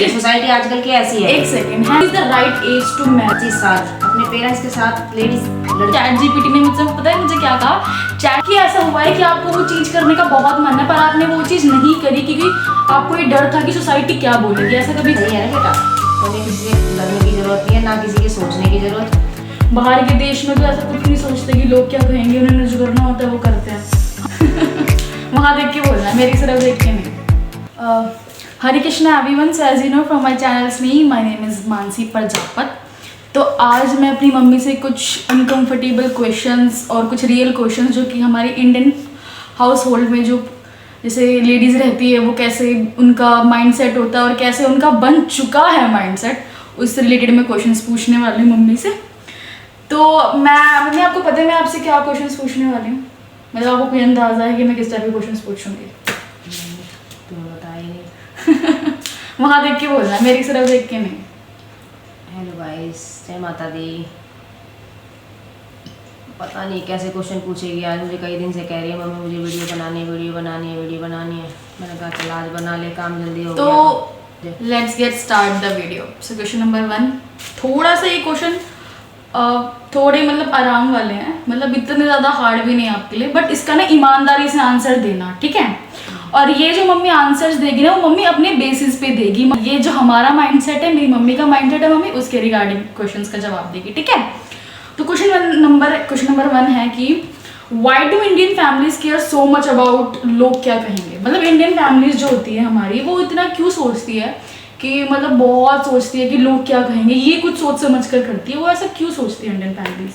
ये सोसाइटी आजकल की ऐसी है। एक सेकंड है, is the right age to marriage? 25 साल अपने पेरेंट्स के साथ लेडीज चैट जीपीटी ने मुझसे पता है मुझे क्या कहा, चैट की ऐसा हुआ है कि आपको वो चीज करने का बहुत मन है पर आपने वो चीज नहीं करी क्योंकि आपको ये डर था कि सोसाइटी क्या बोलेगी। ऐसा कभी सही है ना बेटा, तुम्हें किसी से डरने की जरूरत नहीं है, ना किसी के सोचने की जरूरत। बाहर के देश में तो ऐसा कुछ नहीं सोचते कि लोग क्या कहेंगे, उन्हें जो करना होता है वो करते हैं। वहाँ देख के बोलना है, मेरी तरफ देख के नहीं। Hare Krishna everyone, so as you know from my channels me, my name is Mansi Prajapat. तो आज मैं अपनी मम्मी से कुछ अनकंफर्टेबल क्वेश्चंस और कुछ रियल क्वेश्चंस जो कि हमारे इंडियन हाउस होल्ड में जो जैसे लेडीज़ रहती है वो कैसे उनका माइंडसेट होता है और कैसे उनका बन चुका है माइंडसेट, उससे रिलेटेड मैं क्वेश्चंस पूछने वाली हूँ मम्मी से। तो मम्मी आपको पता है मैं आपसे क्या क्वेश्चंस पूछने वाली हूँ? मतलब आपको कोई अंदाजा है कि मैं किस टाइप के क्वेश्चंस पूछूंगी? तुम्हें बता ही नहीं। वहाँ देख के बोलना है, मेरी तरफ देख के नहीं। हेलो गाइस, जय माता दी। पता नहीं कैसे क्वेश्चन पूछेगी आज, मुझे कई दिन से कह रही है मम्मी मुझे वीडियो बनानी है, वीडियो बनानी है, वीडियो बनानी है। मैंने कहा चल आज बना ले, काम जल्दी हो तो गया। Let's get start the video. So question number 1, थोड़ा सा ये क्वेश्चन थोड़े मतलब आराम वाले हैं, मतलब इतने ज़्यादा हार्ड भी नहीं आपके लिए, बट इसका ना ईमानदारी से आंसर देना, ठीक है? और ये जो मम्मी आंसर्स देगी ना वो मम्मी अपने बेसिस पे देगी। ये जो हमारा माइंडसेट है, मेरी मम्मी का माइंडसेट है, मम्मी उसके रिगार्डिंग क्वेश्चंस का जवाब देगी, ठीक है? तो क्वेश्चन नंबर 1 है कि why do Indian families care so much about लोग क्या कहेंगे? मतलब इंडियन फैमिलीज जो होती है हमारी वो इतना क्यों सोचती है कि मतलब बहुत सोचती है कि लोग क्या कहेंगे, ये कुछ सोच समझ कर करती है। वो ऐसा क्यों सोचती है इंडियन फैमिलीज?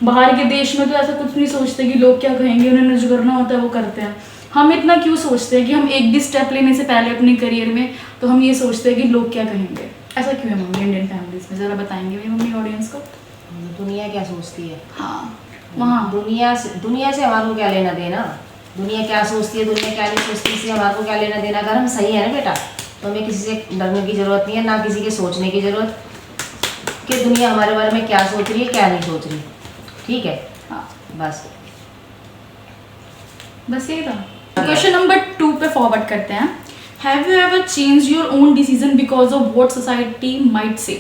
बाहर के देश में तो ऐसा कुछ नहीं सोचते कि लोग क्या कहेंगे, उन्हें जो करना होता है वो करते हैं। हम इतना क्यों सोचते हैं कि हम एक भी स्टेप लेने से पहले अपने करियर में तो हम ये सोचते हैं कि लोग क्या कहेंगे? ऐसा क्यों है मम्मी इंडियन फैमिलीज में? ज़रा बताएंगे मेरी मम्मी ऑडियंस को। दुनिया क्या सोचती है? हाँ, वहाँ दुनिया से हमारे को क्या लेना देना? दुनिया क्या सोचती है, दुनिया क्या नहीं सोचती, इससे हमारे को क्या लेना देना? अगर हम सही है ना बेटा तो हमें किसी से डरने की जरूरत नहीं है, ना किसी के सोचने की जरूरत कि दुनिया हमारे बारे में क्या सोच रही है क्या नहीं सोच रही, ठीक है? हाँ, बस यही था। क्वेश्चन नंबर 2 पे फॉरवर्ड करते हैं। Have you ever change your own decision because of what society might say?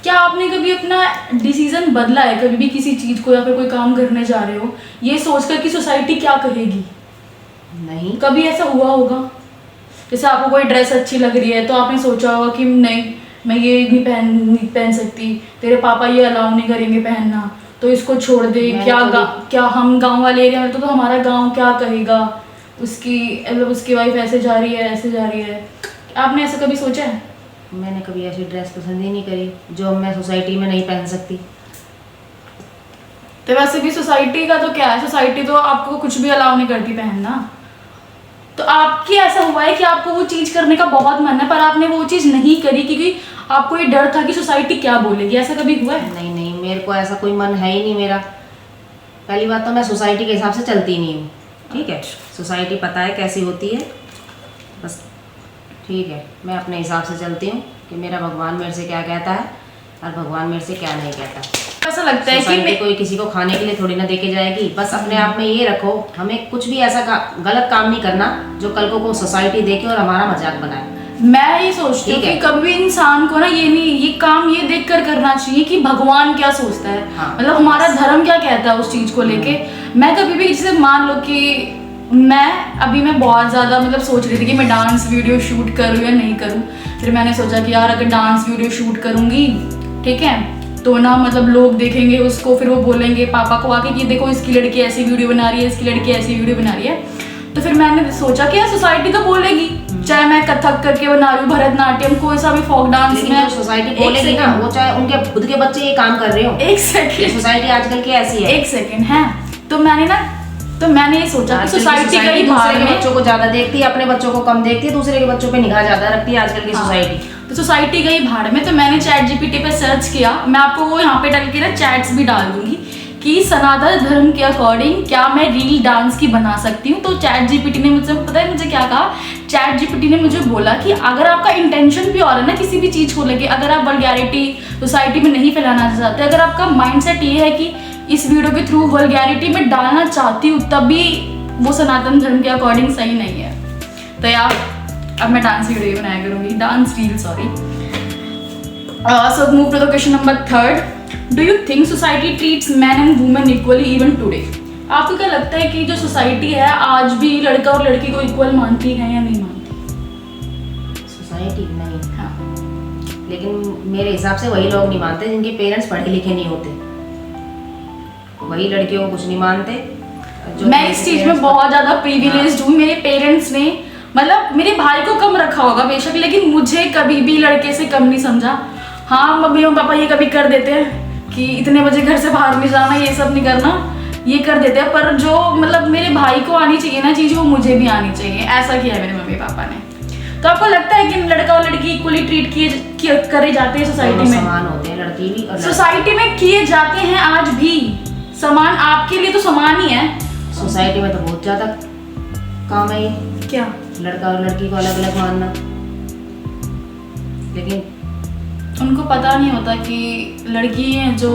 क्या आपने कभी अपना डिसीजन बदला है कभी भी किसी चीज़ को या फिर कोई काम करने जा रहे हो ये सोचकर कि सोसाइटी क्या कहेगी? नहीं। कभी ऐसा हुआ होगा? जैसे आपको कोई ड्रेस अच्छी लग रही है तो आपने सोचा होगा कि नहीं मैं ये नहीं पहन सकती, तेरे पापा ये अलाउ नहीं करेंगे पहनना तो इसको छोड़ दे। क्या हम गांव वाले एरिया में तो हमारा गांव क्या कहेगा, उसकी वाइफ ऐसे जा रही है ऐसे जा रही है। आपने ऐसा कभी सोचा है? मैंने कभी ऐसी ड्रेस पसंद ही नहीं करी जो मैं सोसाइटी में नहीं पहन सकती। तो वैसे भी सोसाइटी का तो क्या है, सोसाइटी तो आपको कुछ भी अलाउ नहीं करती पहनना। तो आपकी ऐसा हुआ है कि आपको वो चीज़ करने का बहुत मन है पर आपने वो चीज़ नहीं करी क्योंकि आपको ये डर था कि सोसाइटी क्या बोलेगी। ऐसा कभी हुआ है? नहीं, मेरे को ऐसा कोई मन है ही नहीं मेरा। पहली बात तो मैं सोसाइटी के हिसाब से चलती नहीं हूँ, ठीक है? सोसाइटी पता है कैसी होती है, बस ठीक है। मैं अपने हिसाब से चलती हूँ कि मेरा भगवान मेरे से क्या कहता है और भगवान मेरे से क्या नहीं कहता। ऐसा लगता है कि कोई किसी को खाने के लिए थोड़ी ना देके जाएगी। बस अपने आप में ये रखो, हमें कुछ भी ऐसा गलत काम नहीं करना जो कल को सोसाइटी देखे और हमारा मजाक बनाए। मैं ये सोचती हूँ कि कभी इंसान को ना ये काम ये देख कर करना चाहिए कि भगवान क्या सोचता है। हाँ, मतलब हमारा धर्म क्या कहता है उस चीज को लेके। मैं कभी भी जैसे मान लो कि मैं बहुत ज़्यादा मतलब सोच रही थी कि मैं डांस वीडियो शूट करूँ या नहीं करूँ। फिर मैंने सोचा कि यार अगर डांस वीडियो शूट करूँगी, ठीक है, तो ना मतलब लोग देखेंगे उसको, फिर वो बोलेंगे पापा को आके कि देखो इसकी लड़की ऐसी वीडियो बना रही है, इसकी लड़की ऐसी वीडियो बना रही है। तो फिर मैंने सोचा कि यार सोसाइटी तो बोलेगी, चाहे मैं कथक करके बना रही हूँ, भरतनाट्यम, कोई सा भी फोक डांस में सोसाइटी बोलेगी ना, वो चाहे उनके खुद के बच्चे ये काम कर रहे हो। एक सेकंड, सोसाइटी आजकल की ऐसी है। एक सेकंड है। तो मैंने ये सोचा कि सोसाइटी कई बार में बच्चों को ज्यादा देखती है, अपने बच्चों को कम देखती है, दूसरे के बच्चों पे निगाह ज्यादा रखती है आजकल की सोसाइटी। तो सोसाइटी गई भाड़ में। तो मैंने चैट जीपीटी पे सर्च किया, मैं आपको वो यहाँ पे डाल के ना चैट्स भी डाल दूंगी कि सनातन धर्म के अकॉर्डिंग क्या मैं रील डांस की बना सकती हूँ। तो चैट जीपीटी ने मुझसे पता है मुझे क्या कहा? चैट जीपीटी ने मुझे बोला कि अगर आपका इंटेंशन प्योर है ना किसी भी चीज़ को लेके, अगर आप वल्गैरिटी सोसाइटी में नहीं फैलाना चाहते, अगर आपका माइंडसेट ये है कि इस वीडियो के थ्रू वल्गैरिटी में डालना चाहती हूँ, तभी वो सनातन धर्म के अकॉर्डिंग सही नहीं है। तो यार अब मैं डांस वीडियो बनाया करूँगी, dance reel, sorry. So move to the question number 3rd। Do you think society treats man and women equally even today? आपको क्या लगता है कि जो सोसाइटी है आज भी लड़का और लड़की को इक्वल मानती है या नहीं मानती? सोसाइटी नहीं, हाँ। लेकिन मेरे हिसाब से वही लोग नहीं मानते जिनके पेरेंट्स पढ़े लिखे नहीं होते, वही लड़कियों को कुछ नहीं मानते। मैं इस चीज में बहुत ज्यादा प्रिविलेज्ड हूँ। मेरे पेरेंट्स ने मतलब मेरे भाई को कम रखा होगा बेशक, लेकिन मुझे कभी भी लड़के से कम नहीं समझा। हाँ, मम्मी और पापा ये कभी कर देते हैं कि इतने बजे घर से बाहर नहीं जाना, ये सब नहीं करना, ये कर देते हैं, पर जो मतलब मेरे भाई को आनी चाहिए ना चीज, वो मुझे भी आनी चाहिए। ऐसा किया है मेरे मम्मी पापा ने। तो आपको लगता है कि लड़का और लड़की इक्वली ट्रीट करे जाते हैं सोसाइटी में? समान होते हैं लड़की भी और सोसाइटी में किए जाते हैं आज भी समान। आपके लिए तो समान ही है। सोसाइटी में तो बहुत ज्यादा काम है ये, क्या लड़का और लड़की को अलग अलग मानना, लेकिन उनको पता नहीं होता कि लड़की है जो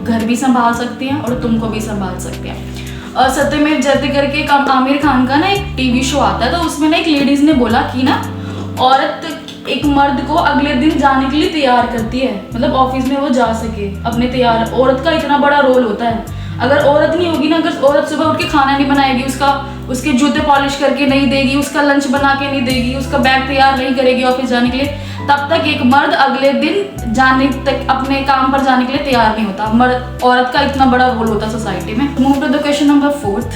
घर भी संभाल सकती है और तुमको भी संभाल सकती है। और सत्यमेव जयते करके एक आमिर खान का ना एक टीवी शो आता है, तो उसमें ना एक लेडीज ने बोला कि ना औरत एक मर्द को अगले दिन जाने के लिए तैयार करती है, मतलब ऑफिस में वो जा सके अपने तैयार। औरत का इतना बड़ा रोल होता है। अगर औरत नहीं होगी ना, अगर औरत सुबह उठ के खाना नहीं बनाएगी, उसके जूते पॉलिश करके नहीं देगी, उसका लंच बना के नहीं देगी, उसका बैग तैयार नहीं करेगी ऑफिस जाने के लिए, तब तक एक मर्द अगले दिन जाने तक अपने काम पर जाने के लिए तैयार नहीं होता। मर्द औरत का इतना बड़ा रोल होता है सोसाइटी में। Move to the question number 4th।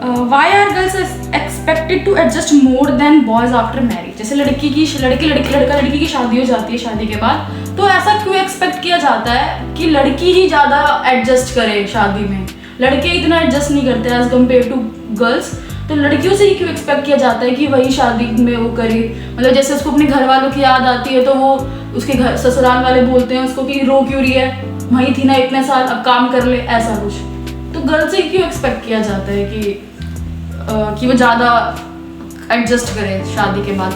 Why are girls expected to adjust more than boys after marriage? जैसे लड़का लड़की की शादी हो जाती है, शादी के बाद तो ऐसा क्यों एक्सपेक्ट किया जाता है कि लड़की ही ज्यादा एडजस्ट करे शादी में? लड़के इतना एडजस्ट नहीं करते एज कम्पेयर टू गर्ल्स, तो लड़कियों से ही क्यों एक्सपेक्ट किया जाता है कि वही शादी में वो करे? मतलब जैसे उसको अपने घर वालों की याद आती है तो वो उसके घर ससुराल वाले बोलते हैं उसको कि रो क्यों रही है, वहीं थी ना इतने साल, अब काम कर ले, ऐसा कुछ। तो गर्ल से क्यों एक्सपेक्ट किया जाता है कि वो ज्यादा एडजस्ट करे शादी के बाद?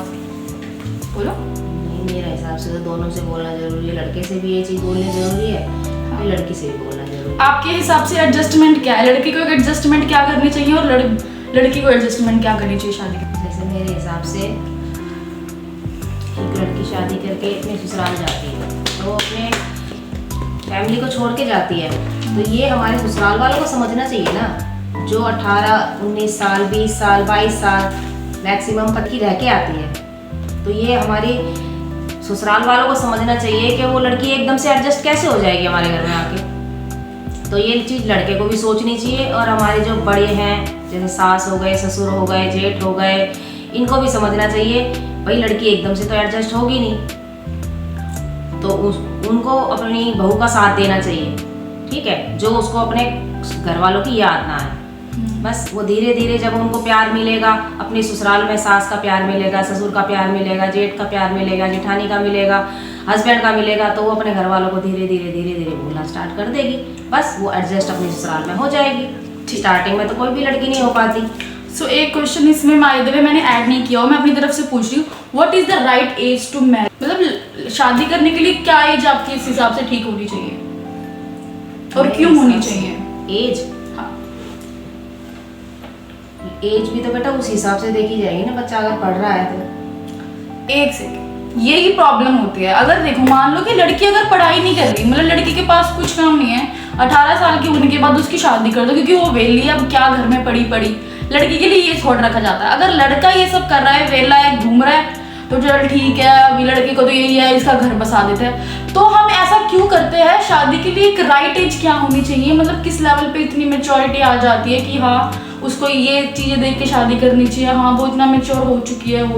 बोलो। नहीं, मेरे हिसाब से तो दोनों से बोलना जरूरी है, लड़के से भी ये चीज बोलनी जरूरी है, हाँ। लड़की से भी बोलना जरूरी है। आपके हिसाब से एडजस्टमेंट क्या है? लड़के को एडजस्टमेंट क्या करनी चाहिए और लड़की को एडजस्टमेंट क्या करनी चाहिए शादी के? जैसे मेरे हिसाब से एक लड़की शादी करके अपने ससुराल जाती है तो वो अपने फैमिली को छोड़ के जाती है, तो ये हमारे ससुराल वालों को समझना चाहिए ना, जो 18, 19 साल, 20 साल, 22 साल मैक्सिमम पति रह के आती है, तो ये हमारी ससुराल वालों को समझना चाहिए कि वो लड़की एकदम से एडजस्ट कैसे हो जाएगी हमारे घर में आके। तो ये चीज़ लड़के को भी सोचनी चाहिए, और हमारे जो बड़े हैं जैसे सास हो गए, ससुर हो गए, जेठ हो गए, इनको भी समझना चाहिए भाई लड़की एकदम से तो एडजस्ट होगी नहीं, तो उनको अपनी बहू का साथ देना चाहिए, ठीक है, जो उसको अपने घर वालों की याद ना आए। बस वो धीरे धीरे जब उनको प्यार मिलेगा, अपने ससुराल में सास का प्यार मिलेगा, ससुर का प्यार मिलेगा, जेठ का प्यार मिलेगा, जेठानी का मिलेगा, हस्बैंड का मिलेगा, तो वो अपने घर वालों को धीरे धीरे बोलना स्टार्ट कर देगी। बस वो एडजस्ट अपने ससुराल में हो जाएगी। स्टार्टिंग में तो कोई भी लड़की नहीं हो पाती। सो एक क्वेश्चन इसमें बाय द वे मैंने ऐड नहीं किया, मैं अपनी तरफ से पूछ रही हूँ, what is the right age to marriage? मतलब शादी करने के लिए क्या एज आपके इस हिसाब से ठीक होनी चाहिए और क्यों होनी चाहिए? एज, हाँ, एज भी तो बेटा उस हिसाब से देखी जाएगी ना, बच्चा अगर पढ़ रहा है तो। एक सेकंड, यही प्रॉब्लम होती है। अगर देखो मान लो कि लड़की अगर पढ़ाई नहीं कर रही, मतलब लड़की के पास कुछ काम नहीं है, 18 साल की होने के बाद उसकी शादी कर दो क्योंकि वो वेली है, अब क्या घर में पड़ी लड़की के लिए ये छोड़ रखा जाता है। अगर लड़का ये सब कर रहा है, वेला है, घूम रहा है, तो चल ठीक है, अभी लड़के को तो यही है, इसका घर बसा देते हैं। तो हम ऐसा क्यों करते हैं? शादी के लिए एक राइट एज क्या होनी चाहिए? मतलब किस लेवल पे इतनी मेच्योरिटी आ जाती है कि हाँ उसको ये चीजें देख के शादी करनी चाहिए, हाँ वो इतना मेच्योर हो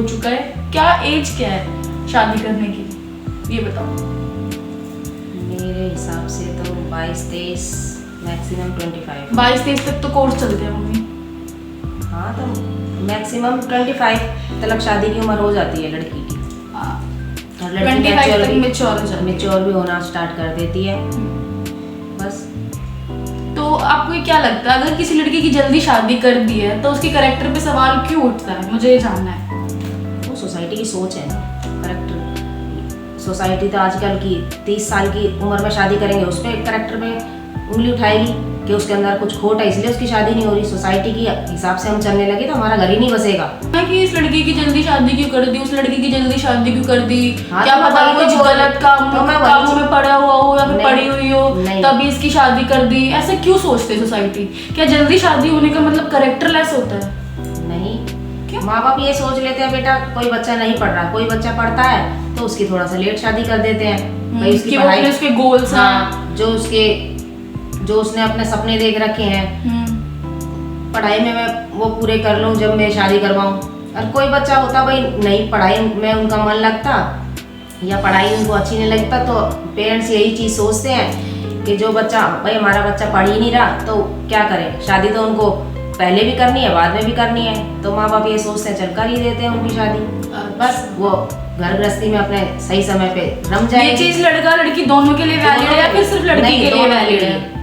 चुका है। क्या एज क्या है शादी करने की, ये बताओ। मेरे हिसाब से तो 22-23, मैक्सिमम 25। 22-23 तक तो कोर्स चलते हैं मम्मी। हाँ, तो मैक्सिमम 25 तक शादी की उम्र हो जाती है लड़की की। हाँ, और लड़की 25 तक मेच्योर हो जाती है, मेच्योर भी होना स्टार्ट कर देती है। बस। तो आपको क्या लगता है अगर किसी लड़की की जल्दी शादी कर दी है तो उसके कैरेक्टर पे सवाल क्यों उठता है? मुझे ये जानना है। वो सोसाइटी की सोच है ना, करेक्टर। सोसाइटी तो आजकल की 30 साल की उम्र में शादी करेंगे, उस पर करेक्टर पे उंगली उठाएगी। कि उसके अंदर कुछ खोट है इसलिए उसकी शादी नहीं हो रही। सोसाइटी की हिसाब से हम चलने लगे तो हमारा घर ही नहीं बसेगा। कि इस लड़की की जल्दी शादी क्यों कर दी, उस लड़की की जल्दी शादी क्यों कर दी, हाँ, क्या तो मैं पता वही कुछ तो बोल- गलत कामों में पड़ा हुआ हो या फिर नहीं, पड़ी हुई हो नहीं। तभी इसकी शादी कर दी। ऐसे क्यों सोचते सोसाइटी? क्या जल्दी शादी होने का मतलब कैरेक्टरलेस होता है? नहीं, क्यों? माँ बाप ये सोच लेते हैं बेटा कोई बच्चा नहीं पढ़ रहा, कोई बच्चा पढ़ता है तो उसकी थोड़ा सा लेट शादी कर देते हैं भाई उसकी कि वो पढ़ाई, अपने उसके गोल्स हैं। हाँ, जो उसने अपने सपने देख रखे हैं पढ़ाई में मैं वो पूरे कर लूँ जब मैं शादी करवाऊँ। और कोई बच्चा होता भाई नहीं पढ़ाई में उनका मन लगता या पढ़ाई उनको अच्छी नहीं लगता तो पेरेंट्स यही चीज़ सोचते हैं कि जो बच्चा भाई हमारा बच्चा पढ़ ही नहीं रहा तो क्या करें, शादी तो उनको पहले भी करनी है बाद में भी करनी है, तो माँ बाप ये सोचते हैं चल कर ही देते हैं उनकी शादी, बस वो घर गृहस्थी में अपने सही समय पे रम जाए। ये चीज लड़का लड़की दोनों के लिए वैलिड है या फिर सिर्फ लड़की के लिए वैलिड है?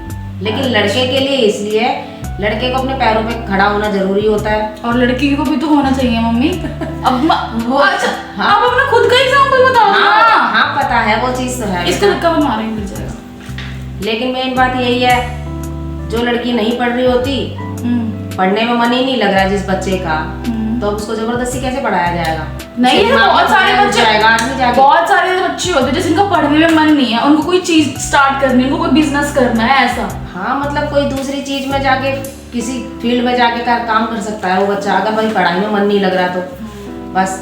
लेकिन लड़के के लिए इसलिए लड़के को अपने पैरों पे खड़ा होना जरूरी होता है और लड़की को भी तो होना चाहिए मम्मी। अब वो अच्छा हाँ। आप अपना खुद का एग्जांपल बताओ ना। हाँ पता है वो चीज़ तो है इसका बेटा। धक्का बना रहे मिल जाएगा। लेकिन मेन बात यही है जो लड़की नहीं पढ़ रही होती, पढ़ने में मन ही नहीं लग रहा जिस बच्चे का, तो अब उसको जबरदस्ती कैसे पढ़ाया जाएगा? नहीं उसके है, दिमाग बहुत में सारे घुस बच्चे जाएगा, आदमी जाके बहुत सारे बच्चे होते हैं जिनका पढ़ने में मन नहीं है, उनको कोई चीज स्टार्ट करनी है, उनको कोई बिजनेस करना है ऐसा। हाँ मतलब कोई दूसरी चीज में जाके किसी फील्ड में जाके काम कर सकता है वो बच्चा, अगर भाई पढ़ाई में मन नहीं लग रहा तो बस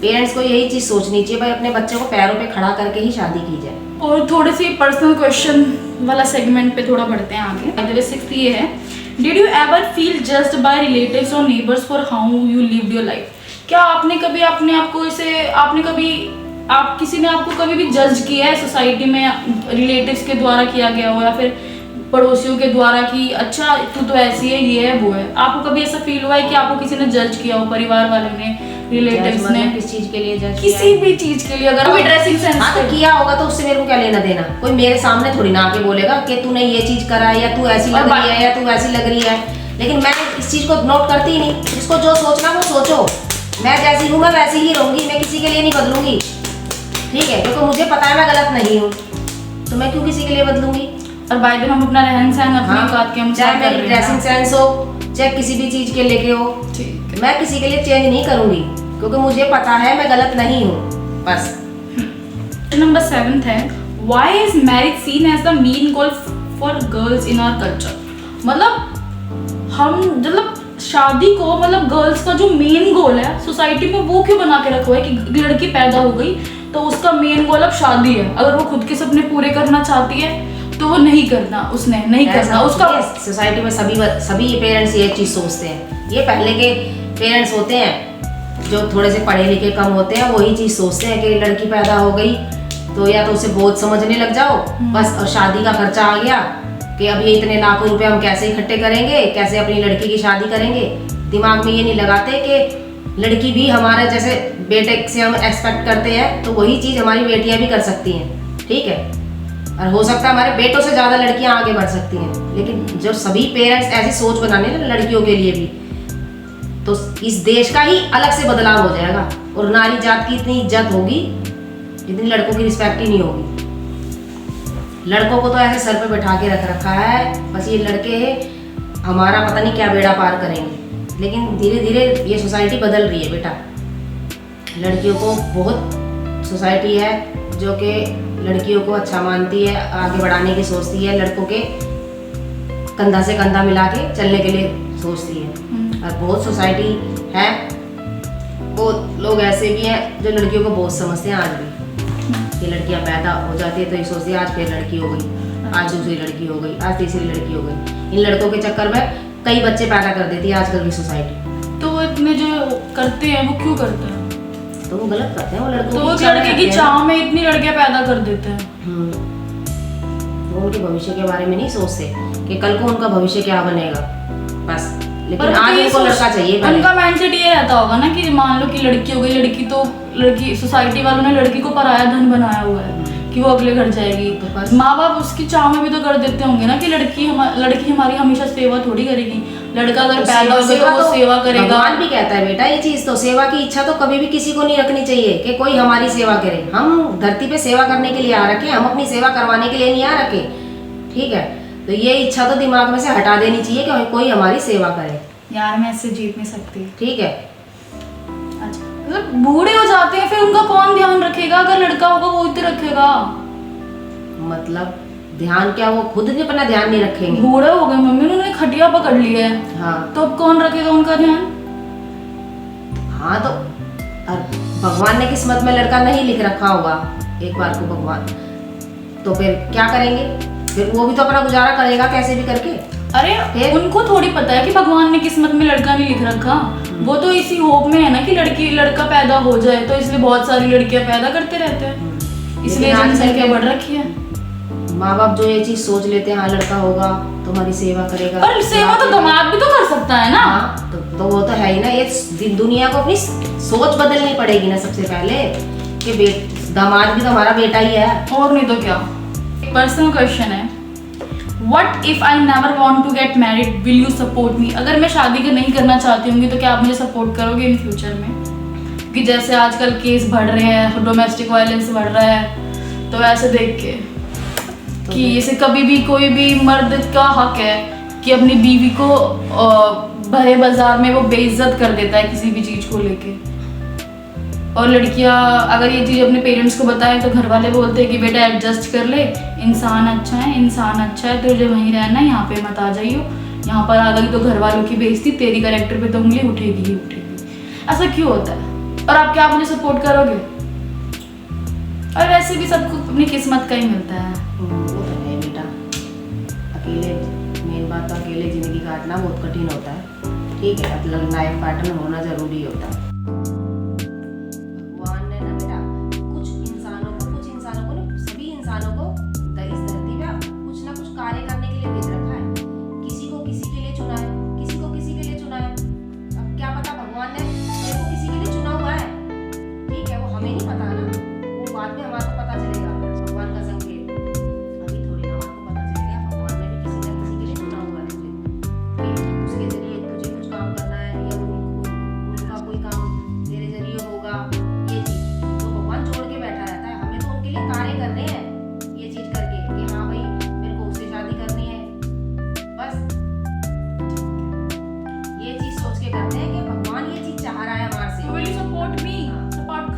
पेरेंट्स को यही चीज सोचनी चाहिए भाई अपने बच्चे को पैरों पे खड़ा करके ही शादी की जाए। और थोड़ी सी पर्सनल क्वेश्चन वाला सेगमेंट पे थोड़ा बढ़ते हैं आगे। 6th ये है, did you ever feel judged by relatives और neighbours for how you lived your life? क्या आपने कभी अपने आप को किसी ने आपको कभी भी जज किया है सोसाइटी में, रिलेटिव्स के द्वारा किया गया हो या फिर पड़ोसियों के द्वारा कि अच्छा तू तो ऐसी है, ये है, वो है? आपको कभी ऐसा फील हुआ है कि आपको किसी ने जज किया हो, परिवार वालों ने, रिलेटिव्स ने? किस चीज के लिए जज किसी भी चीज के लिए, अगर ड्रेसिंग सेंस हाँ तो किया होगा तो उससे मेरे को क्या लेना देना? कोई मेरे सामने थोड़ी ना आके बोलेगा कि तूने ये चीज करा है या तू ऐसी लग रही है या तू वैसी लग रही है, लेकिन मैं इस चीज को नोट करती ही नहीं। जिसको जो सोचना वो सोचो, मैं जैसी हूँ मैं वैसी ही रहूंगी, मैं किसी के लिए नहीं बदलूंगी, ठीक है? क्योंकि मुझे पता है मैं गलत नहीं हूँ तो मैं क्यों किसी के लिए बदलूंगी? और बाय द वे हम अपना रहन सहन अपनी औकात के अनुसार चाहे मेरी ड्रेसिंग सेंस हो चाहे किसी भी चीज के लेके हो, ठीक है। मैं किसी के लिए चेंज नहीं करूंगी क्योंकि मुझे पता है मैं गलत नहीं हूँ, बस। नंबर 7 है, why is marriage seen as the main goal for girls in our culture? मतलब शादी को मतलब गर्ल्स का जो मेन गोल है सोसाइटी में वो क्यों बना के रखा है कि लड़की पैदा हो गई तो उसका मेन गोल अब शादी है, अगर वो खुद के सपने पूरे करना चाहती है तो वो नहीं करना, उसने नहीं करना उसका। सोसाइटी में सभी पेरेंट्स ये चीज सोचते हैं। ये पहले के पेरेंट्स होते हैं जो थोड़े से पढ़े लिखे कम होते हैं, वही चीज सोचते हैं कि लड़की पैदा हो गई तो या तो उसे बोझ समझने लग जाओ बस, और शादी का खर्चा आ गया कि अब ये इतने लाखों रुपए हम कैसे इकट्ठे करेंगे, कैसे अपनी लड़की की शादी करेंगे। दिमाग में ये नहीं लगाते कि लड़की भी हमारे जैसे बेटे से हम एक्सपेक्ट करते हैं तो वही चीज़ हमारी बेटियां भी कर सकती हैं, ठीक है? और हो सकता है हमारे बेटों से ज़्यादा लड़कियां आगे बढ़ सकती हैं। लेकिन जो सभी पेरेंट्स ऐसी सोच बनाने ना लड़कियों के लिए भी, तो इस देश का ही अलग से बदलाव हो जाएगा और नारी जात की इतनी इज्जत होगी जितनी लड़कों की रिस्पेक्ट ही नहीं होगी। लड़कों को तो ऐसे सर पे बैठा के रख रखा है, बस ये लड़के हमारा पता नहीं क्या बेड़ा पार करेंगे। लेकिन धीरे धीरे ये सोसाइटी बदल रही है बेटा। लड़कियों को बहुत सोसाइटी है जो कि लड़कियों को अच्छा मानती है, आगे बढ़ाने की सोचती है, लड़कों के कंधा से कंधा मिला के चलने के लिए सोचती है। और बहुत सोसाइटी है, बहुत लोग ऐसे भी हैं जो लड़कियों को बहुत समझते हैं आज भी। ये लड़कियां पैदा हो जाती है तो ये सोचती है आज फिर लड़की हो गई, आज दूसरी लड़की हो गई, आज तीसरी लड़की हो गई। इन लड़कों के चक्कर में कई बच्चे पैदा कर देती है आजकल की सोसाइटी। तो इतने जो करते हैं वो क्यों करते हैं? तो वो गलत करते हैं, वो लड़कों तो उस लड़के की चाह में इतनी लड़कियां पैदा कर देते हैं। वो उनके भविष्य के बारे में नहीं सोचते कि कल को उनका भविष्य क्या बनेगा, बस। लेकिन आज उनको लड़का चाहिए। उनका माइंडसेट ये रहता होगा ना कि मान लो कि लड़की हो गई, लड़की सोसाइटी वालों ने लड़की को पराया धन बनाया हुआ है कि वो अगले घर जाएगी, तो माँ बाप उसकी चाह में भी तो कर देते होंगे ना कि लड़की हमारी हमेशा सेवा थोड़ी करेगी, लड़का अगर पैदा होगा तो वो सेवा करेगा। भगवान भी कहता है बेटा ये चीज, तो सेवा की इच्छा तो कभी भी किसी को नहीं रखनी चाहिए कि कोई हमारी सेवा करे। हम धरती पे सेवा करने के लिए आ रखे, हम अपनी सेवा करवाने के लिए नहीं आ रखे, ठीक है? तो ये इच्छा तो दिमाग में से हटा देनी चाहिए कि कोई हमारी सेवा करे। यार मैं इससे जीत नहीं सकती। ठीक है। अच्छा मतलब बूढ़े हो जाते हैं फिर उनका कौन ध्यान रखेगा? अगर लड़का होगा वो ही तो रखेगा। मतलब ध्यान क्या, वो खुद भी अपना ध्यान नहीं रखेंगे। बूढ़े हो गए मम्मी, उन्होंने खटिया पकड़ लिया है। हाँ तो अब कौन रखेगा उनका ध्यान? हाँ तो भगवान ने किस्मत में लड़का नहीं लिख रखा होगा एक बार को भगवान, तो फिर क्या करेंगे? फिर वो भी तो अपना गुजारा करेगा कैसे भी करके। अरे उनको थोड़ी पता है कि भगवान ने किस्मत में लड़का नहीं लिख रखा। वो तो इसी होप में है ना कि लड़का पैदा हो जाए, तो इसलिए बहुत सारी लड़कियां पैदा करते रहते हैं, इसलिए जनसंख्या बढ़ रखी है। माँ बाप जो ये चीज सोच लेते हैं, हाँ लड़का होगा तुम्हारी सेवा करेगा, पर सेवा तो दामाद भी तो कर सकता है ना। हाँ तो वो तो है ही ना। ये दुनिया को अपनी सोच बदलनी पड़ेगी ना सबसे पहले कि दामाद भी तो हमारा बेटा ही है। और नहीं तो क्या। पर्सनल क्वेश्चन है, What if I never want to get married? Will you support me? अगर मैं शादी नहीं करना चाहती हूँ तो क्या आप मुझे सपोर्ट करोगे इन फ्यूचर में? कि जैसे आजकल केस बढ़ रहे हैं, डोमेस्टिक वायलेंस बढ़ रहा है, तो ऐसे देख के कि जैसे कभी भी कोई भी मर्द का हक है कि अपनी बीवी को भरे बाजार में वो बेइज्जत कर देता है किसी भी चीज को लेके, और लड़कियां अगर ये चीज अपने पेरेंट्स को बताएं तो घर वाले बोलते हैं कि बेटा एडजस्ट कर ले, इंसान अच्छा है, तुझे वहीं रहना है, यहाँ पे मत आ जाइयो, यहाँ पर आ गई तो घर वालों की बेइज्जती, तेरी कैरेक्टर पे तो उंगली उठेगी ही उठेगी। ऐसा क्यों होता है? और आप क्या मुझे सपोर्ट करोगे? और वैसे भी सबको अपनी किस्मत का ही मिलता है। वो तो है बेटा, अकेले मेन बात तो अकेले जिंदगी काटना बहुत कठिन होता है। ठीक है, मतलब लाइफ पार्टनर होना जरूरी होता है। भगवान ने ना बेटा कुछ इंसानों को नहीं, सभी इंसानों को इस धरती में कुछ ना कुछ कार्य करने के लिए भेज रखा है। किसी को किसी के लिए चुना है, किसी को किसी के लिए चुना है। अब क्या पता भगवान ने तेरे को किसी के लिए चुना हुआ है, ठीक है, वो हमें नहीं पता ना, वो बाद में हमारे को पता चलेगा भगवान का संकेत। अभी थोड़ी ना हमारे को पता चलेगा, भगवान ने भी किसी ना किसी के लिए चुना हुआ है तुझे, कि उसके जरिए तुझे कुछ काम करना है या उनका कोई काम तेरे जरिए होगा। ये चीज तो भगवान जोड़ के बैठा रहता है, हमें तो उनके लिए कार्य करने हैं ये चीज करके कि हाँ भाई मेरे को उससे शादी करनी है, बस ये चीज सोच के करते हैं कि भगवान ये चीज चाह रहा है हमारे से। Will you support me?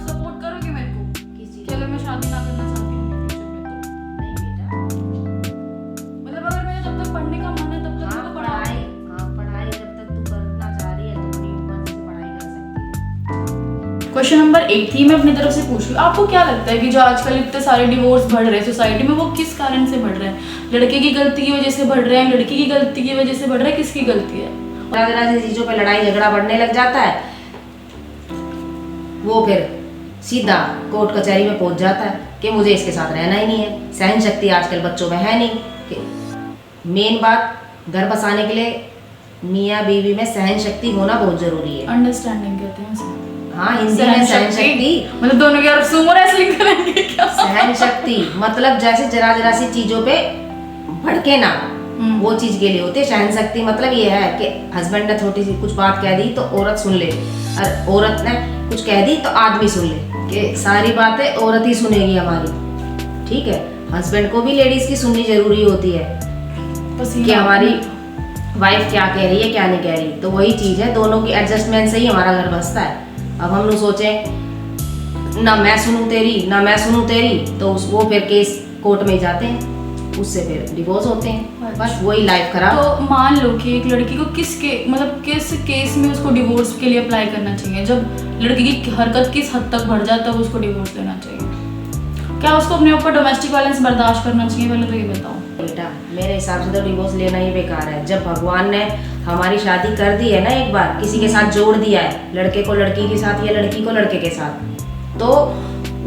Support करोगे मेरे को? किस चीज? कि अगर मैं शादी ना करना चाहती हूँ फ्यूचर में तो? नहीं बेटा, मतलब अगर मेरा जब तक पढ़ने का मन है तब तक हाँ तो पढ़ाई। पढ़ाई जब तक तू करना चाह रही है तो अपनी मर्जी से पढ़ाई कर सकती है। क्वेश्चन नंबर 8 ही मैं अपनी तरफ से पूछ रही हूँ, आपको क्या लगता है कि जो आजकल इतने सारे डिवोर्स बढ़ रहे हैं सोसाइटी में, वो किस कारण से बढ़ रहे हैं? लड़के की गलती की वजह से बढ़ रहे हैं, लड़की की गलती की वजह से बढ़ रहे हैं, किसकी गलती है? तरह से चीजों पे लड़ाई झगड़ा बढ़ने लग जाता है, वो फिर सीधा कोर्ट कचहरी में पहुंच जाता है कि मुझे इसके साथ रहना ही नहीं है। सहन शक्ति आजकल बच्चों में है नहीं। मेन बात घर बसाने के लिए मियाँ बीवी में सहन शक्ति होना बहुत जरूरी है। अंडरस्टैंडिंग कहते हैं उसे। हाँ, हिंदी में सहन शक्ति मतलब दोनों की सुमो रेसलिंग करेंगे क्या? सहन शक्ति मतलब जैसे जरा सी चीजों पे भड़के ना, वो चीज के लिए होती है। सहन शक्ति मतलब ये है कि हस्बैंड ने छोटी सी कुछ बात कह दी तो औरत सुन ले, और औरत ने कुछ कह दी तो आदमी सुन ले, कि सारी बातें औरत ही सुनेगी हमारी। ठीक है, हस्बैंड को भी लेडीज की सुननी जरूरी होती है कि हमारी वाइफ क्या कह रही है क्या नहीं कह रही। तो वही चीज है, दोनों की एडजस्टमेंट से ही हमारा घर बसता है। अब हम लोग सोचें ना मैं सुनूं तेरी ना मैं सुनूं तेरी, तो वो फिर केस कोर्ट में जाते हैं, उससे फिर डिवोर्स होते हैं। बस वही लाइफ खराब। तो मान लो कि एक लड़की को किस केस में उसको डिवोर्स के लिए अप्लाई करना चाहिए? जब लड़की की हरकत किस हद तक बढ़ जाए तब उसको डिवोर्स लेना चाहिए? क्या उसको अपने ऊपर डोमेस्टिक वायलेंस बर्दाश्त करना चाहिए? पहले तो ये बताओ बेटा, मेरे हिसाब से तो डिवोर्स लेना ही बेकार है। जब भगवान ने हमारी शादी कर दी है ना, एक बार किसी के साथ जोड़ दिया है, लड़के को लड़की के साथ या लड़की को लड़के के साथ, तो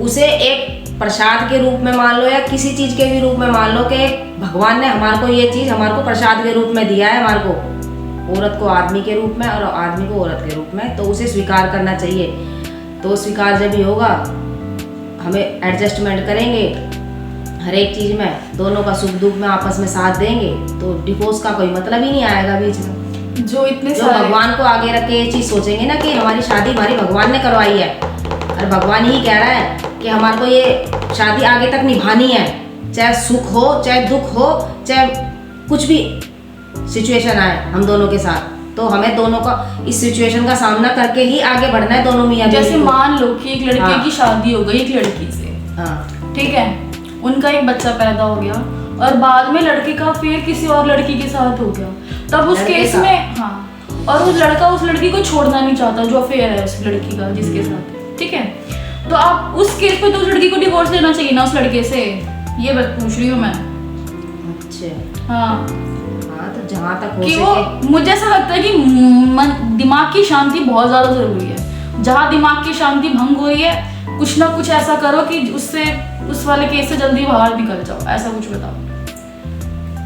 उसे एक प्रसाद के रूप में मान लो या किसी चीज के भी रूप में मान लो कि भगवान ने हमारे को ये चीज हमारे को प्रसाद के रूप में दिया है, हमारे को औरत को आदमी के रूप में और आदमी को औरत के रूप में, तो उसे स्वीकार करना चाहिए। तो स्वीकार जब भी होगा, हमें एडजस्टमेंट करेंगे हर एक चीज में, दोनों का सुख दुख में आपस में साथ देंगे, तो डिवोर्स का कोई मतलब ही नहीं आएगा बीच में। जो इतने जो भगवान को आगे रख के ये चीज सोचेंगे ना कि हमारी शादी हमारी भगवान ने करवाई है, और भगवान ही कह रहा है कि हमारे को ये शादी आगे तक निभानी है, चाहे सुख हो चाहे दुख हो चाहे कुछ भी सिचुएशन आए हम दोनों के साथ, तो हमें दोनों का इस सिचुएशन का सामना करके ही आगे बढ़ना है दोनों मियां बीवी जैसे को। मान लो कि एक लड़के हाँ। की शादी हो गई एक लड़की से, हाँ ठीक है, उनका एक बच्चा पैदा हो गया और बाद में लड़के का फिर किसी और लड़की के साथ हो गया, तब उस लड़के केस का? में हाँ, और उस लड़का उस लड़की को छोड़ना नहीं चाहता जो अफेयर है उस लड़की का जिसके साथ, ठीक है, तो आप उस केस पे तो उस लड़की को डिवोर्स लेना चाहिए ना उस लड़के से, ये बात पूछ रही हूँ मैं। अच्छा। हाँ, हाँ तो जहाँ तक हो कि सके वो मुझे ऐसा लगता है कि दिमाग की शांति बहुत ज्यादा जरूरी है। जहाँ दिमाग की शांति भंग हो रही है, कुछ ना कुछ ऐसा करो कि उससे उस वाले केस से जल्दी बाहर निकल जाओ, ऐसा कुछ बताओ।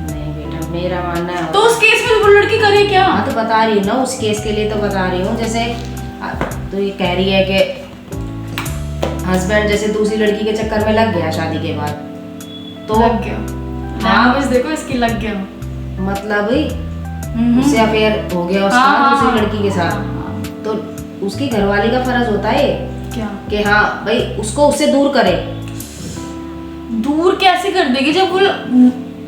नहीं बेटा, मेरा मानना है तो उस केस में वो लड़की करे क्या? हाँ तो बता रही हूँ ना, उस केस के लिए तो बता रही हूँ। जैसे तो ये कह रही है कि हस्बैंड जैसे दूसरी लड़की के चक्कर में लग गया शादी के बाद, तो लग गया, लैंग्वेज देखो इसकी, लग गया मतलब उससे अफेयर हो गया उसका दूसरी लड़की के साथ, तो उसकी घरवाली का फर्ज होता है क्या कि हाँ भाई उसको उससे दूर करे। दूर कैसे कर देगी जब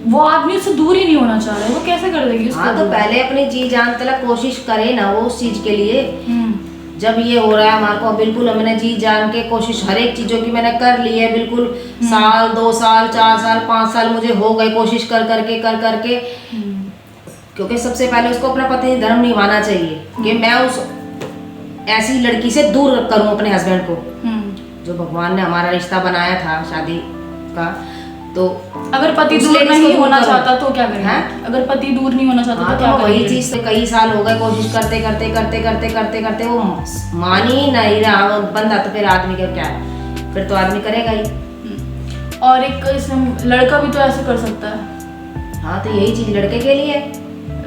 वो आदमी उससे दूर ही नहीं होना चाह रहा है, वो कैसे कर देगी उसको हाँ तो दूर? पहले अपनी जी जान तलक कोशिश करे ना वो उस चीज के लिए। हम्म, जब ये हो रहा है हमारे को, बिल्कुल हमने जी जान के कोशिश हर एक चीजों की मैंने कर ली है, बिल्कुल साल 2 साल 4 साल 5 साल मुझे हो गए कोशिश कर करके क्योंकि सबसे पहले उसको अपना पति धर्म निभाना चाहिए कि मैं उस ऐसी लड़की से दूर करूं अपने हस्बैंड को, जो भगवान ने हमारा रिश्ता बनाया था शादी का। तो अगर पति उस दूर ladies को नहीं दूर होना करो। चाहता तो क्या करेंगे? हैं? अगर पति दूर नहीं होना चाहता हाँ तो क्या तो वही करेंगे? चीज तो कई साल हो गए कोशिश करते वो मान ही नहीं रहा वो बंदा, तो फिर आदमी का क्या है, फिर तो आदमी करेगा ही। और एक इसमें लड़का भी तो ऐसे कर सकता है, हाँ तो यही चीज लड़के के लिए है।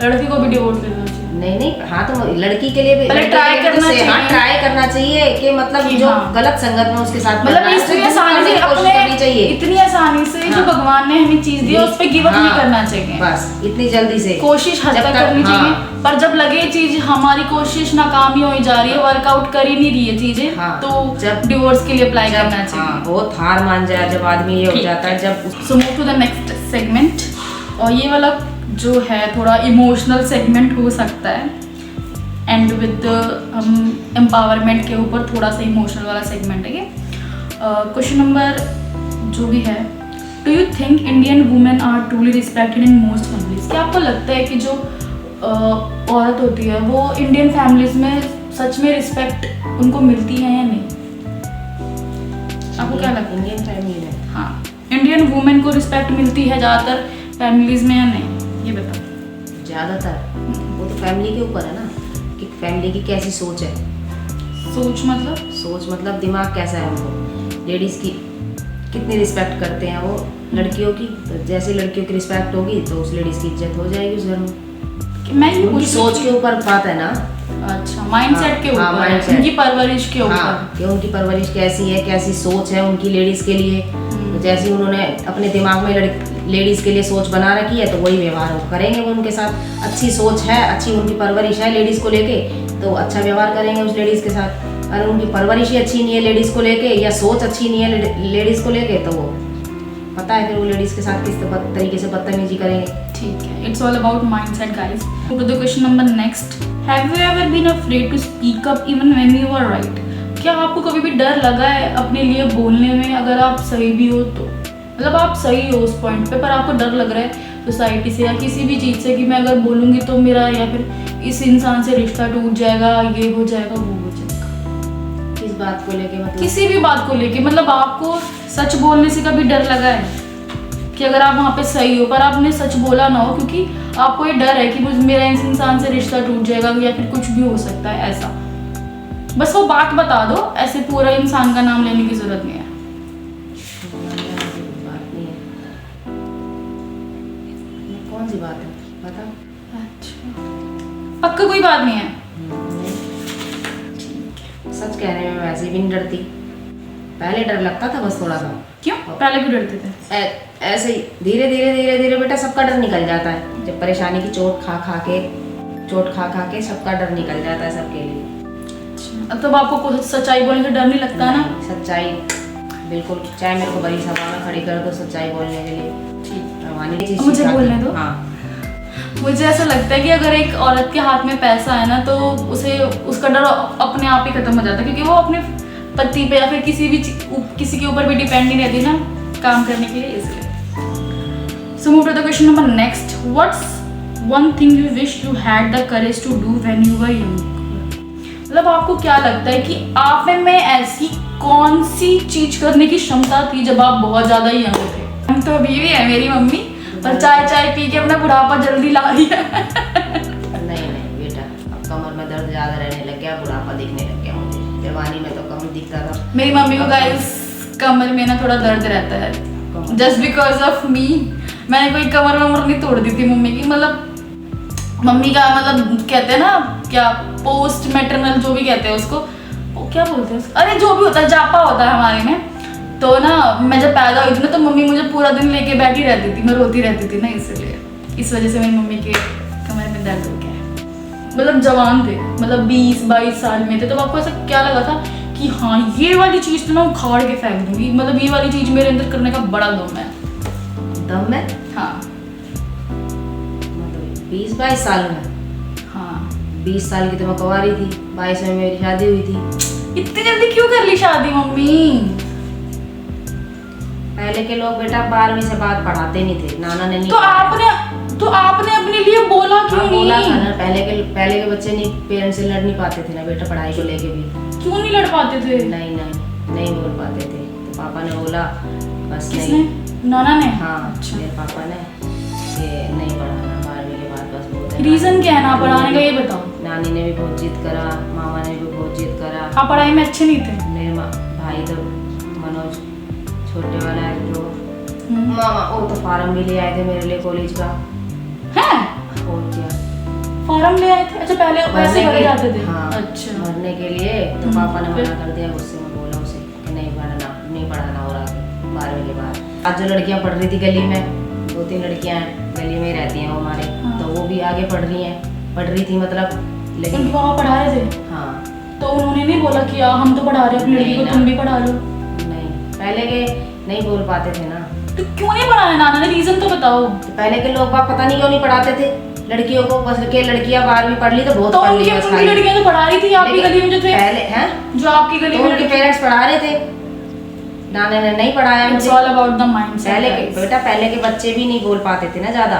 लड़की को भी डिवोर्स देना चाहिए। नहीं हाँ तो लड़की के लिए भी पहले लड़के try के लिए भी तो करना हाँ चाहिए। ट्राई करना चाहिए कि मतलब कि जो हाँ। गलत संगत में उसके साथ मतलब इतनी आसानी से कोशिश करनी चाहिए। इतनी आसानी से जो हाँ। भगवान ने हमें चीज दी है उस पे गिव अप नहीं हाँ, करना चाहिए, बस इतनी जल्दी से कोशिश हद जब तक तक- करनी हाँ। चाहिए। पर जब लगे चीज हमारी कोशिश नाकामी हो जा रही है, वर्कआउट कर ही नहीं रही है चीजें, हाँ, तो जब- डिवोर्स के लिए अप्लाई जब करना चाहिए। हाँ, बहुत हार मान जाए जब आदमी ये हो ठीक। जाता है जब so move to the next segment, और ये वाला जो है थोड़ा इमोशनल सेगमेंट हो सकता है, एंड विद हम एम्पावरमेंट के ऊपर थोड़ा सा इमोशनल वाला सेगमेंट है ये। क्वेश्चन नंबर जो भी है, do you think Indian women are truly respected in most families? क्या आपको लगता है कि जो औरत होती है वो इंडियन फैमिलीज में सच में रिस्पेक्ट उनको मिलती है या नहीं? आपको क्या लगता है? इंडियन फैमिली में हाँ, इंडियन वुमेन को रिस्पेक्ट मिलती है ज़्यादातर फैमिलीज में या नहीं, ये बताओ। ज्यादातर वो तो फैमिली के ऊपर है ना कि फैमिली की कैसी सोच है। सोच मतलब सोच मतलब दिमाग कैसा है उनको, लेडीज की कितनी रिस्पेक्ट करते हैं वो लड़कियों की, तो जैसी लड़कियों की रिस्पेक्ट होगी तो उस लेडीज की इज्जत हो जाएगी उस घर में। कि मैं ये उनकी पूछ सोच के ऊपर बात है ना। अच्छा, माइंडसेट के हाँ, ऊपर, mindset। उनकी परवरिश के ऊपर। हाँ कि उनकी परवरिश कैसी है, कैसी सोच है उनकी लेडीज के लिए, तो जैसी उन्होंने अपने दिमाग में लेडीज के लिए सोच बना रखी है तो वही व्यवहार वो करेंगे वो उनके साथ। अच्छी सोच है, अच्छी उनकी परवरिश है लेडीज को लेके तो अच्छा व्यवहार करेंगे उस लेडीज के साथ। अगर उनकी परवरिश ही अच्छी नहीं है लेडीज को लेके, या सोच अच्छी नहीं है लेडीज को लेके, तो वो पता है फिर वो लेडीज के साथ किस तरीके से बदतमीजी करेंगे। ठीक है, it's all about mindset guys. To the question number next, have you ever been afraid to speak up even when you are right? क्या आपको कभी भी डर लगा है अपने लिए बोलने में, अगर आप सही भी हो तो? मतलब आप सही हो उस पॉइंट पे, पर आपको डर लग रहा है सोसाइटी से या किसी भी चीज़ से कि मैं अगर बोलूँगी तो मेरा या फिर इस इंसान से रिश्ता टूट जाएगा, ये हो जाएगा, वो हो जाएगा। किस बात को लेके मतलब? किसी भी बात को लेके, मतलब आपको सच बोलने से कभी डर लगा है कि अगर आप वहाँ पे सही हो पर आपने सच बोला ना हो क्योंकि आपको ये डर है कि मुझे मेरा इस इंसान से रिश्ता टूट जाएगा या फिर कुछ भी हो सकता है ऐसा? बस वो बात बता दो, ऐसे पूरा इंसान का नाम लेने की जरूरत नहीं है। बात नहीं है, कौन सी बात है बता। अच्छा, पक्का कोई बात नहीं है? सच कहने में वैसे भी नहीं डरती, पहले डर लगता था बस थोड़ा सा। क्यों पहले भी डरते थे? ऐसे ही धीरे धीरे बेटा सबका डर निकल जाता है। जब परेशानी की चोट खा खा के सबका डर निकल जाता है सबके लिए। अब तो आपको कुछ सच्चाई बोलने से डर नहीं लगता ना? सच्चाई बिल्कुल, चाहे मेरे को बड़ी सभा में खड़ी कर दो सच्चाई बोलने के लिए। ठीक, रवानी चीज मुझे सिखाती। बोलने दो। हाँ मुझे ऐसा लगता है कि अगर एक औरत के हाथ में पैसा है ना तो उसे उसका डर अपने आप ही खत्म हो जाता है, क्योंकि वो अपने पति पे या फिर किसी के ऊपर भी डिपेंड नहीं रहती ना काम करने के लिए, इसलिए। So move to the question number next. What's one thing you wish you had the courage to do when you were young? मतलब आपको क्या लगता है कि आप में ऐसी कौन सी चीज करने की क्षमता थी जब आप बहुत ज्यादा यंग थे? हम तो अभी भी है मेरी मम्मी, पर चाय पी के अपना बुढ़ापा जल्दी ला रही है। नहीं बेटा, अब कमर में दर्द ज्यादा रहने लग गया, बुढ़ापा दिखने लग गया मुझे। जवानी में तो कम दिखता था। मेरी मम्मी को गाइस कमर में ना थोड़ा दर्द रहता है, जस्ट बिकॉज ऑफ मी। मैंने कोई कमर नहीं तोड़ दी थी मम्मी की, मतलब मम्मी का मतलब कहते हैं ना क्या, पोस्ट मैटरनल जो भी कहते हैं उसको, वो क्या बोलते हैं उसको, अरे जो भी होता है, जापा होता है हमारे में। तो ना मैं जब पैदा हुई थी ना तो मम्मी मुझे पूरा दिन लेके बैठी रहती थी, मैं रोती रहती थी ना, इसलिए इस वजह से मेरी मम्मी के कमर में दर्द हो गया है। मतलब जवान थे, मतलब 20-22 साल में थे, तो आपको ऐसा क्या लगा था कि हाँ ये वाली चीज़ तो मैं उखाड़ के फेंक दूंगी, मतलब ये वाली चीज़ मेरे अंदर करने का बड़ा दम है। दम है? हाँ 20-22 साल में? हाँ 20 साल की तो मैं कुंवारी थी, 22 में मेरी शादी हुई थी। इतनी जल्दी क्यों कर ली शादी मम्मी? पहले के लोग बेटा 12वीं से बाद पढ़ाते नहीं थे, नाना ने नहीं। तो आपने अपने लिए बोला क्यों नहीं? बोला था ना, पहले के बच्चे नहीं, पेरेंट्स से लड़ नहीं पाते थे ना बेटा, पढ़ाई को लेके भी। क्यों नहीं लड़ पाते थे? नहीं बोल पाते थे, तो पापा ने बोला बस किसने? नहीं। नाना ने? हाँ अच्छा। मेरे पापा ने कि नहीं पढ़ाना 12वीं के बाद, बस बहुत। रीजन क्या है ना पढ़ाने का, ये बताओ। नानी ने भी बहुत जिद करा, मामा ने भी बहुत जिद करा। आप पढ़ाई में अच्छे नहीं थे? मेरे भाई तो मनोज छोटे वाला है जो मामा, वो तो फार्म भी ले आए थे मेरे लिए कॉलेज का। हैं? और क्या, फार्म ले आए थे? अच्छा पहले पैसे भरे जाते थे? हाँ, अच्छा। भरने के लिए तो पापा ने मना कर दिया, उससे मैं बोला उसे कि नहीं पढ़ाना और आगे 12वीं के बाद। आज जो लड़कियां पढ़ रही थी गली में, 2-3 लड़कियां गली में रहती हैं वो हमारे, तो वो भी आगे पढ़ रही थी मतलब, लेकिन वहाँ पढ़ा रहे थे? हाँ। तो उन्होंने नहीं बोला कि हम तो पढ़ा रहे हैं अपनी लड़की को, तुम भी पढ़ा लो? नहीं, पहले के नहीं बोल पाते थे ना। तो क्यों नहीं पढ़ाया नाना ने? रीजन तो बताओ। तो पहले के लोग बाप पता नहीं क्यों नहीं पढ़ाते थे लड़कियों को, बस के लड़कियां 12वीं पढ़ ली तो बहुत पढ़ ली, बस उनकी लड़कियां तो पढ़ा रही थी आपकी गली में जो थे पहले हैं, जो आपकी गली में उनके पेरेंट्स पढ़ा रहे थे, नाना ने नहीं पढ़ाया मुझे। It's all about the mindset, पहले के बच्चे भी नहीं बोल पाते थे ना ज्यादा,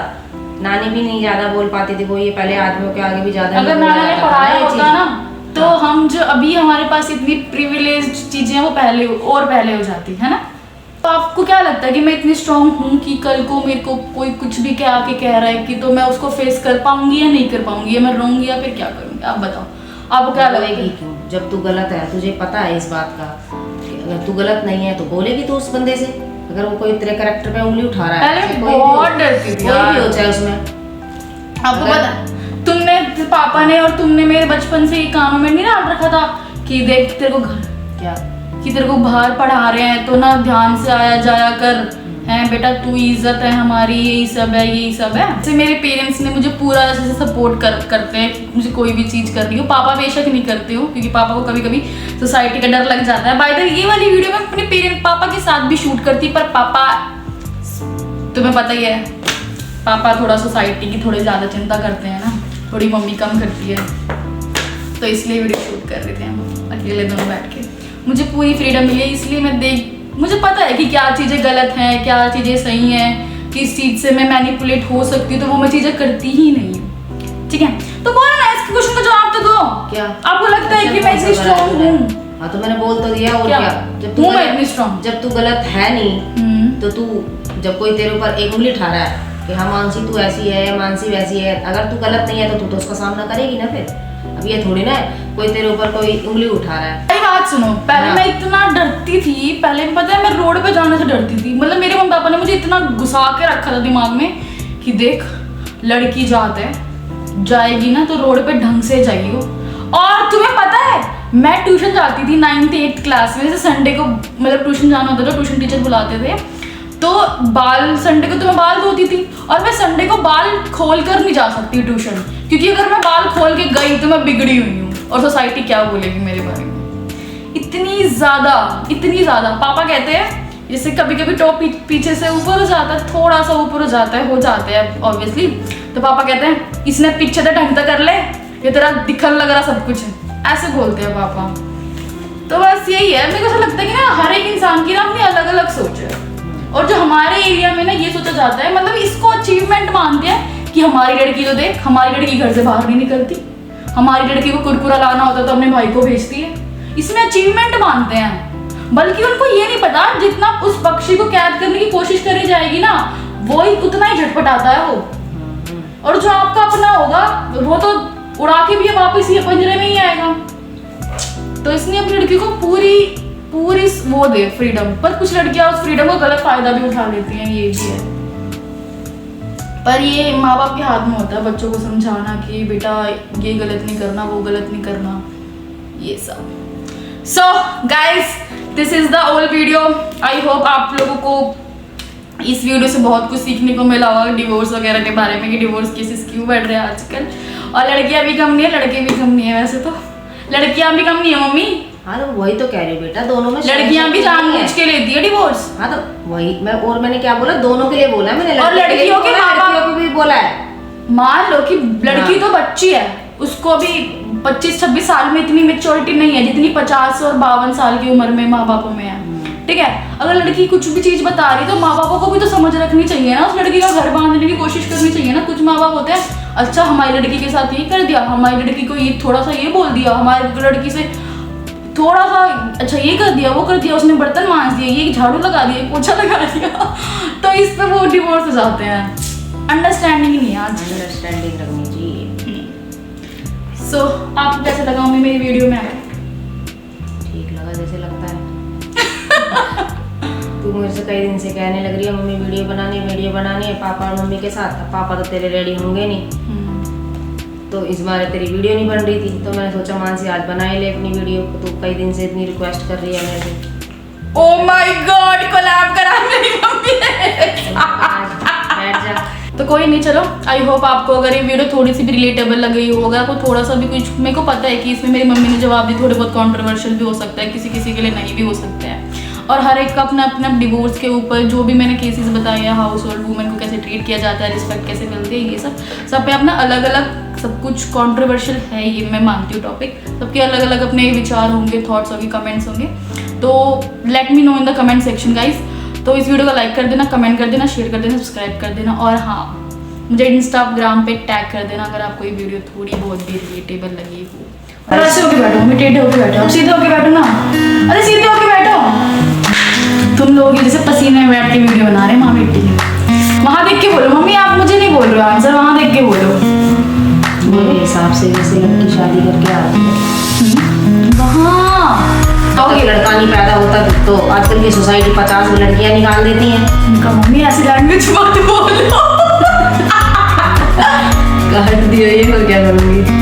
नानी भी नहीं ज्यादा बोल पाती थी, वो ये पहले आदमियों के आगे भी ज्यादा। अगर नाना ने पढ़ाया होता ना तो हम जो अभी हमारे पास इतनी प्रिविलेज्ड चीजें हैं वो पहले हो जाती है ना। तो आपको क्या लगता है कि मैं इतनी स्ट्रांग हूँ कि कल को मेरे को कोई कुछ भी क्या आके कह रहा है कि तो मैं उसको फेस कर पाऊंगी या नहीं कर पाऊंगी, या मैं रहूंगी या फिर क्या करूंगी? आप बताओ, आपको क्या लगेगी? क्यों? जब तू गलत है, तुझे पता है इस बात का, अगर तू गलत नहीं है तो बोलेगी तू उस बंदे से। अगर वो कोई तेरे कैरेक्टर पे उंगली उठा रहा है, पहले बहुत डरती थी, कोई भी हो चाहे उसमें। आपको पता, तुमने पापा ने और तुमने मेरे बचपन से ही कानों में नहीं डाल रखा था कि देख तेरे को घर क्या कि तेरे को बाहर पढ़ा रहे हैं तो ना ध्यान से आया जाया कर, हैं बेटा तू इज्जत है हमारी, यही सब है। जैसे मेरे पेरेंट्स ने मुझे पूरा ऐसे से सपोर्ट करते हैं कि मुझे कोई भी चीज़ करनी हो। पापा बेशक नहीं करते हो क्योंकि पापा को कभी कभी सोसाइटी का डर लग जाता है। बाय द वे ये वाली वीडियो मैं अपने पापा के साथ भी शूट करती, पर पापा तुम्हें पता ही है पापा थोड़ा सोसाइटी की थोड़ी ज़्यादा चिंता करते हैं ना, थोड़ी मम्मी कम करती है, तो इसलिए वीडियो शूट कर रहे थे हम अकेले दोनों बैठ के। मुझे पूरी फ्रीडम मिली, इसलिए मुझे पता है कि क्या चीज़ें गलत हैं, क्या चीज़ें सही हैं, किस चीज़ से मैं मैनिपुलेट हो सकती हूँ, तो वो मैं चीज़ें करती ही नहीं हूँ। ठीक है, तो बोलो ना इस क्वेश्चन का जवाब तो दो। क्या आपको लगता है कि मैं इतनी स्ट्रॉन्ग हूँ? हाँ तो मैंने बोल तो दिया। और क्या जब तू इतनी स्ट्रॉन्ग, जब तू गलत है नहीं तो तू, जब कोई तेरे ऊपर एक उंगली उठा रहा है कि हाँ मानसी तू ऐसी है, मानसी वैसी है, अगर तू गलत नहीं है तो तू तो उसका सामना करेगी ना। फिर अब ये थोड़ी ना कोई तेरे ऊपर कोई उंगली उठा रहा है। बात सुनो, पहले मैं इतना डरती थी, पहले पता है मैं रोड पे जाने से डरती थी। मतलब मेरे मम्मी पापा ने मुझे इतना घुसा के रखा था दिमाग में कि देख लड़की जाएगी ना तो रोड पे ढंग से जाइयो। और तुम्हें पता है मैं ट्यूशन जाती थी 9th 8th क्लास में, जैसे संडे को मतलब ट्यूशन जाना होता था, ट्यूशन टीचर बुलाते थे तो संडे को तो मैं बाल धोती थी, और मैं संडे को बाल खोल कर नहीं जा सकती ट्यूशन, क्योंकि अगर मैं बाल खोल के गई तो मैं बिगड़ी हुई हूँ और सोसाइटी क्या बोलेगी मेरे बारे में। इतनी ज्यादा पापा कहते हैं जैसे कभी कभी टॉप पीछे से ऊपर हो जाता है, थोड़ा सा ऊपर हो जाता है ऑब्वियसली, तो पापा कहते हैं इसने पीछे तो ढंग से कर ले, ये तेरा दिखने लग रहा सब कुछ है, ऐसे बोलते हैं पापा। तो बस यही है, मेरे को ऐसा लगता है कि ना हर एक इंसान की ना अपनी अलग अलग सोच है। और जो हमारे एरिया में ना ये सोचा जाता है, मतलब इसको अचीवमेंट मानते हैं कि हमारी लड़की तो देख, हमारी लड़की घर से बाहर नहीं निकलती, हमारी लड़की को कुरकुरा लाना होता तो अपने भाई को भेजती है, इसमें अचीवमेंट मानते हैं। बल्कि उनको ये नहीं पता जितना उस पक्षी को कैद करने की कोशिश करी जाएगी ना, वो ही उतना ही झटपटाता है वो। और जो आपका अपना होगा वो तो उड़ा के भी वापस ये पिंजरे में ही आएगा। तो इसलिए अपनी लड़की को पूरी पूरी वो दे फ्रीडम, पर कुछ लड़कियां उस फ्रीडम को गलत फायदा भी उठा लेती हैं, ये भी है। पर ये माँ बाप के हाथ में होता है बच्चों को समझाना कि बेटा ये गलत नहीं करना, वो गलत नहीं करना, ये सब। So guys, this is the whole video. I hope आप लोगों को इस वीडियो से बहुत कुछ सीखने को मिला होगा डिवोर्स वगैरह के बारे में, कि डिवोर्स केसेस क्यों बढ़ रहे हैं आजकल। और लड़कियां भी कम नहीं है, लड़के भी कम नहीं है। वैसे तो लड़कियां भी कम नहीं है मम्मी। हाँ तो वही तो कह रही हूँ बेटा, दोनों में लड़कियां भी जानबूझ के लेती है डिवोर्स। हाँ तो वही मैंने क्या बोला, दोनों के लिए बोला है मैंने, और लड़कियों के माँ बाप को भी बोला है। मान लो कि लड़की तो बच्ची है, उसको भी 25-26 साल में इतनी मेच्योरिटी नहीं है जितनी 50 और 52 साल की उम्र में माँ बापों में है, ठीक है। अगर लड़की कुछ भी चीज बता रही तो माँ बापों को भी तो समझ रखनी चाहिए ना, उस लड़की का घर बांधने की कोशिश करनी चाहिए ना। कुछ माँ बाप होते हैं, अच्छा हमारी लड़की के साथ ये कर दिया, हमारी लड़की को ये थोड़ा सा ये बोल दिया, हमारी लड़की से थोड़ा सा अच्छा ये कर दिया, वो कर दिया, उसने बर्तन मांज दिए, ये झाड़ू लगा दिया, पोछा लगा दिया, तो इस पे वो डिवोर्स हो जाते हैं। अंडरस्टैंडिंग नहीं है आज, अंडरस्टैंडिंग रखनी चाहिए। सो आपको कैसा लगा मम्मी मेरी वीडियो में? ठीक लगा जैसे लगता है। तू मुझसे कई दिन से कहने लग रही है मम्मी वीडियो बनानी है पापा और मम्मी के साथ। पापा तो तेरे रेडी होंगे नहीं, तो इस बार तेरी वीडियो नहीं बन रही थी, तो मैंने सोचा मानसी आज बना ही ले अपनी वीडियो। तो कई दिन से इतनी रिक्वेस्ट कर रही है मेरे से। ओह माय गॉड, कोलैब करा मेरी मम्मी ने। बैठ जा। तो कोई नहीं, चलो आई होप आपको अगर ये वीडियो थोड़ी सी भी रिलेटेबल लगी होगा, आपको थोड़ा सा भी कुछ, मेरे को पता है कि इसमें मेरी मम्मी ने जवाब दी थोड़े बहुत कंट्रोवर्शियल भी हो सकता है, किसी किसी के लिए नहीं भी हो सकते हैं। और हर एक का अपना अपना डिवोर्स के ऊपर जो भी मैंने केसेस बताए हैं, हाउस होल्ड वुमेन को कैसे ट्रीट किया जाता है, रिस्पेक्ट कैसे मिलती है, ये सब पे अपना अलग अलग सब कुछ कंट्रोवर्शियल है, ये मैं मानती हूँ टॉपिक। सबके अलग अलग अपने विचार होंगे, थॉट्स होंगे, कमेंट्स होंगे। तो let me know in the comment section guys. तो इस वीडियो को लाइक कर देना, कमेंट कर देना, शेयर कर देना, सब्सक्राइब कर देना, और हाँ मुझे इंस्टाग्राम पे टैग कर देना अगर आपको ये वीडियो थोड़ी बहुत भी रिलेटेबल लगी हो। और ऐसे होके बैठो मम्मी, टेढ़े होके बैठो, सीधे होके बैठो ना, अरे सीधे होके बैठो। तुम लोग जैसे पसीने में बैठ के वीडियो बना रहे हैं माँ बेटी। वहाँ देख के बोलो मम्मी, आप मुझे नहीं बोल रहे हो आंसर, वहाँ देख के बोलो। मेरे हिसाब से जैसे लड़की शादी करके आती है वहाँ तो ये लड़का नहीं पैदा होता, तो आजकल की सोसाइटी 50 लड़कियां निकाल देती हैं। उनका मम्मी ऐसी लैंग्वेज मत बोलो। कह दिया ये, मैं क्या करूँगी।